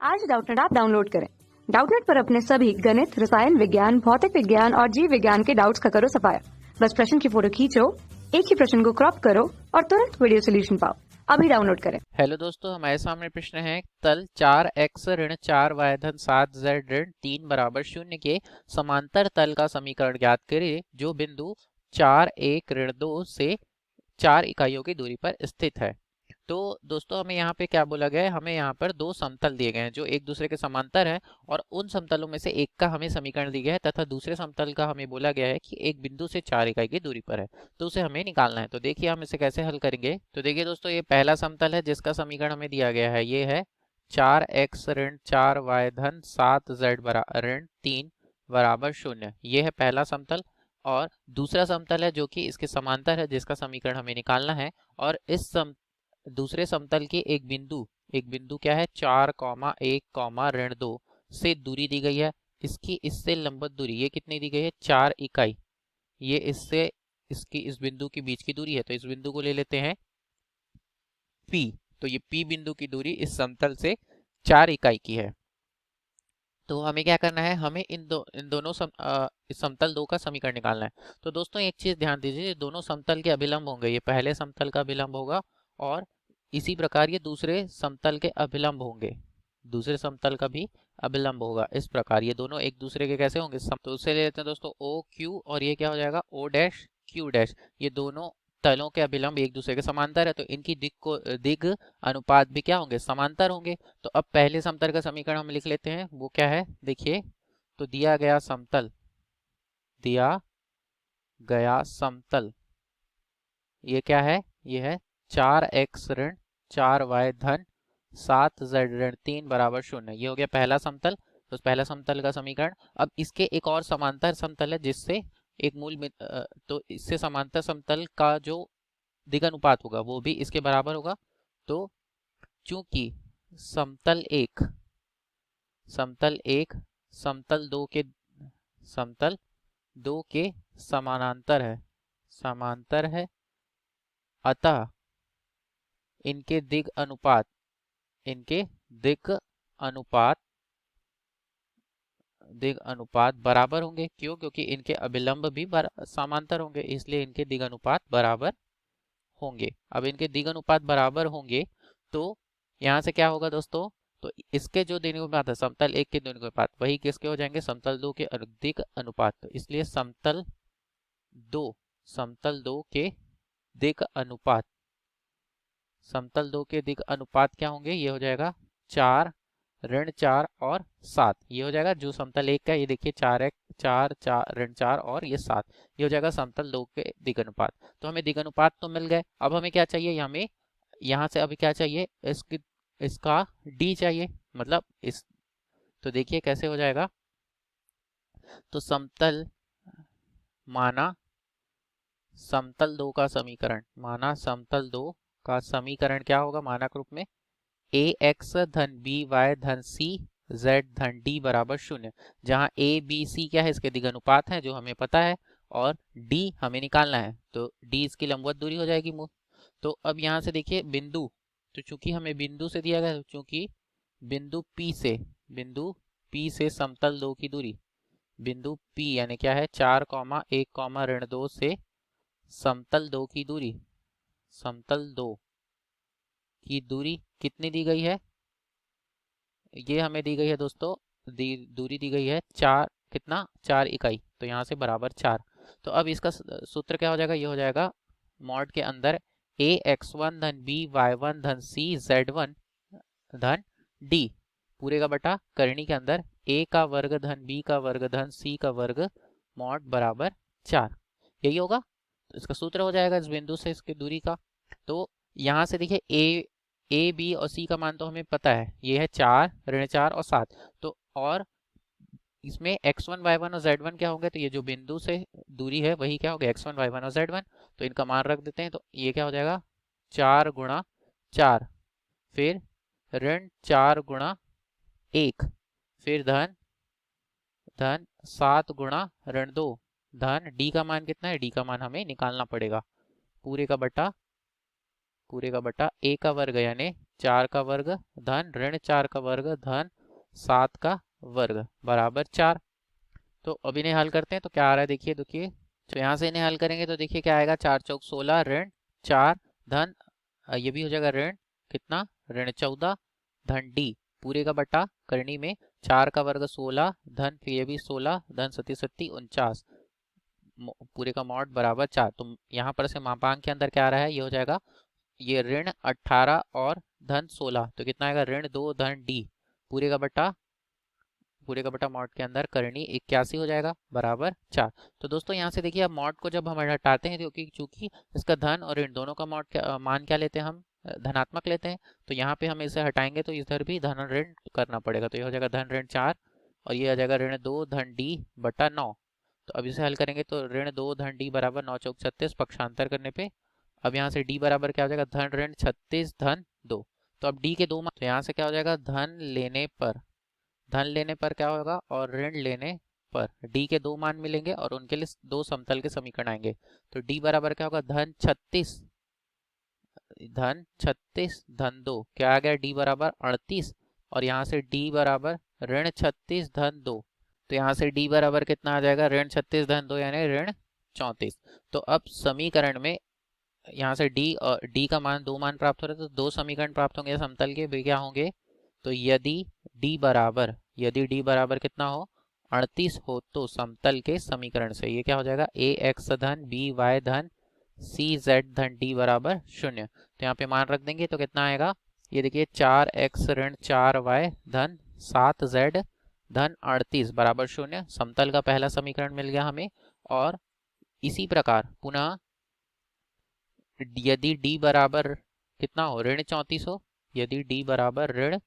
आज Doubtnut app download करें। Doubtnut पर अपने सभी गणित, रसायन विज्ञान, भौतिक विज्ञान और जीव विज्ञान के डाउट्स का करो सफाया। बस प्रश्न की फोटो खींचो, एक ही प्रश्न को क्रॉप करो और तुरंत वीडियो सोल्यूशन पाओ। अभी डाउनलोड करें। हेलो दोस्तों, हमारे सामने प्रश्न है तल 4x ऋण 4y धन 7z ऋण 3 बराबर 0 के समांतर तल का समीकरण ज्ञात करें जो बिंदु 4 1 ऋण 2 से 4 इकाइयों की दूरी पर स्थित है। तो दोस्तों हमें यहाँ पे क्या बोला गया है, हमें यहाँ पर दो समतल दिए गए हैं जो एक दूसरे के समांतर है और उन समतलों में से एक का हमें समीकरण दिया गया है तथा दूसरे समतल का हमें बोला गया है कि एक बिंदु से 4 इकाई की दूरी पर है, तो उसे हमें निकालना है। तो देखिए हम इसे कैसे हल करेंगे। तो देखिए दोस्तों, ये पहला समतल है जिसका समीकरण हमें दिया गया है, ये है 4x ऋण 4y धन 7z ऋण 3 बराबर 0। ये है पहला समतल। और दूसरा समतल है जो कि इसके समांतर है जिसका समीकरण हमें निकालना है। और इस दूसरे समतल के एक बिंदु क्या है 4, 1, ऋण 2 से दूरी दी गई है। इसकी इससे लंबवत दूरी ये कितनी दी गई है 4 इकाई। ये इससे इसकी इस बिंदु के बीच की दूरी है, तो इस बिंदु को ले लेते हैं P। तो ये P बिंदु की दूरी इस समतल से 4 इकाई की है। तो हमें क्या करना है, हमें इन दोनों इस समतल दो का समीकरण निकालना है। तो दोस्तों एक चीज ध्यान दीजिए, दोनों समतल के अभिलंब होंगे, ये पहले समतल का अभिलंब होगा और इसी प्रकार ये दूसरे समतल के अभिलंब होंगे, दूसरे समतल का भी अभिलंब होगा। इस प्रकार ये दोनों एक दूसरे के कैसे होंगे, तो उससे ले लेते हैं दोस्तों ओ क्यू और ये क्या हो जाएगा ओ डैश क्यू डैश। ये दोनों तलों के अभिलंब एक दूसरे के समांतर है तो इनकी दिग अनुपात भी क्या होंगे, समांतर होंगे। तो अब पहले समतल का समीकरण हम लिख लेते हैं, वो क्या है देखिए। तो दिया गया समतल ये क्या है, ये है 4x ऋण 4y धन 7z ऋण 3 बराबर 0। ये हो गया पहला समतल। तो पहला समतल का समीकरण। अब इसके एक और समांतर समतल है जिससे एक तो इससे समांतर समतल का जो दिग अनुपात होगा वो भी इसके बराबर होगा। तो चूंकि समतल एक समतल दो के समानांतर है अतः इनके दिग अनुपात बराबर होंगे। क्यों? क्योंकि इनके अभिलंब भी समांतर होंगे, इसलिए इनके दिग अनुपात बराबर होंगे। अब इनके दिग अनुपात बराबर होंगे तो यहाँ से क्या होगा दोस्तों, तो इसके जो दिग अनुपात है समतल एक के दिग अनुपात वही किसके हो जाएंगे, समतल दो के दिग अनुपात। तो इसलिए समतल दो के दिग अनुपात क्या होंगे, ये हो जाएगा 4 ऋण 4 और 7। ये हो जाएगा जो समतल एक का, ये देखिए 4 ऋण 4 और ये 7, ये हो जाएगा समतल दो के दिग अनुपात। तो हमें दिग अनुपात तो मिल गए। अब हमें क्या चाहिए, हमें यहाँ से अभी क्या चाहिए, इसका d चाहिए, मतलब इस। तो देखिए कैसे हो जाएगा। तो माना समतल दो का समीकरण क्या होगा मानक रूप में ax धन by धन c z धन d बराबर 0, जहाँ a b c क्या है, इसके दिग अनुपात है जो हमें पता है और d हमें निकालना है। तो d इसकी लंबवत दूरी हो जाएगी मूल। तो अब यहाँ से देखिए बिंदु, तो चूंकि हमें बिंदु से दिया गया, चूंकि बिंदु p से समतल दो की दूरी, बिंदु p यानी क्या है 4, 1, ऋण 2 से समतल दो की दूरी कितनी दी गई है, ये हमें दी गई है दोस्तों, दूरी दी गई है 4 इकाई। तो यहाँ से बराबर 4। तो अब इसका सूत्र क्या हो जाएगा, ये हो जाएगा मॉड के अंदर ax1 धन by1 धन cz1 धन d पूरे का बटा करनी के अंदर a का वर्ग धन b का वर्ग धन c का वर्ग मॉड बराबर 4। यही होगा। तो इसका सूत्र हो जाएगा इस बिंदु से इसकी दूरी का। तो यहाँ से देखिए ए बी और सी का मान तो हमें पता है, ये है 4 ऋण 4 और 7। तो और इसमें x1 y1 और z1 क्या होंगे, तो ये जो बिंदु से दूरी है वही क्या होगा x1 y1 और z1। तो इनका मान रख देते हैं। तो ये क्या हो जाएगा 4 गुणा 4 फिर ऋण 4 गुणा 1 फिर धन 7 गुणा ऋण 2 धन d का मान कितना है, d का मान हमें निकालना पड़ेगा पूरे का बटा पूरे का बटा a का वर्ग यानी 4 का वर्ग धन ऋण 4 का वर्ग धन 7 का वर्ग बराबर 4। तो अब इन्हें हल करते हैं तो क्या आ रहा है, देखिए देखिए। तो यहाँ से इन्हें हल करेंगे तो देखिए क्या आएगा, 4 चौक 16 ऋण 4 धन ये भी हो जाएगा ऋण कितना, ऋण 14 धन d पूरे का बटा करनी में 4 का वर्ग 16 धन फिर ये भी 16 धन 37 49 पूरे का मॉड बराबर 4। तो यहाँ पर से मापांक के अंदर क्या आ रहा है, ये हो जाएगा ये ऋण 18 और धन 16 तो कितना आएगा, ऋण 2 धन d पूरे का बटा मॉड के अंदर करनी 81 हो जाएगा बराबर 4। तो दोस्तों यहाँ से देखिए अब मॉड को जब हम हटाते हैं क्योंकि चूंकि इसका धन और ऋण दोनों का मॉड मान क्या लेते हैं, हम धनात्मक लेते हैं। तो यहाँ पे हम इसे हटाएंगे तो इधर भी धन और ऋण करना पड़ेगा। तो ये हो जाएगा धन ऋण 4 और ये आ जाएगा ऋण 2 धन d बटा 9। तो अब इसे हल करेंगे तो ऋण 2 धन d बराबर 9 चौक 36 पक्षांतर करने पे अब यहाँ से d बराबर क्या हो जाएगा, धन ऋण 36 धन 2। तो अब d के दो मान, तो यहाँ से क्या हो जाएगा, धन लेने पर क्या होगा और ऋण लेने पर d के दो मान मिलेंगे और उनके लिए दो समतल के समीकरण आएंगे। तो d बराबर क्या होगा, धन 36 धन 2 क्या आ गया, d बराबर 38 और यहाँ से d बराबर ऋण 36 धन 2। तो यहाँ से d बराबर कितना आ जाएगा, ऋण 36 धन 2 यानी ऋण 34। तो अब समीकरण में यहाँ से d का मान दो मान प्राप्त हो रहा है तो दो समीकरण प्राप्त होंगे समतल के, वे क्या होंगे। तो यदि d बराबर कितना हो 38 हो तो समतल के समीकरण से ये क्या हो जाएगा, ax धन by धन cz धन d बराबर 0। तो यहाँ पे मान रख देंगे तो कितना आएगा, ये देखिए 4x ऋण 4y धन 7z धन 38 बराबर 0। समतल का पहला समीकरण मिल गया हमें। और इसी प्रकार पुनः यदि d बराबर कितना हो, ऋण 34 हो, यदि d बराबर ऋण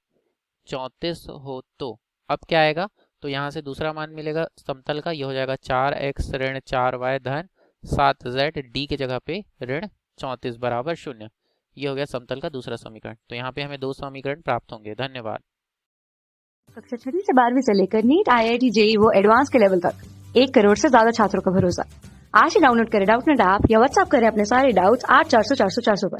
34 हो तो अब क्या आएगा, तो यहाँ से दूसरा मान मिलेगा समतल का, ये हो जाएगा 4x ऋण 4y धन 7z d की जगह पे ऋण 34 बराबर 0। ये हो गया समतल का दूसरा समीकरण। तो यहाँ पे हमें दो समीकरण प्राप्त होंगे। धन्यवाद। कक्षा 6वीं से 12वीं से लेकर नीट, IIT, JEE वो एडवांस के लेवल तक 1 करोड़ से ज्यादा छात्रों का भरोसा। आज ही डाउनलोड करें डाउटनेट ऐप या व्हाट्सएप करें अपने सारे डाउट्स 8400 400 400 पर।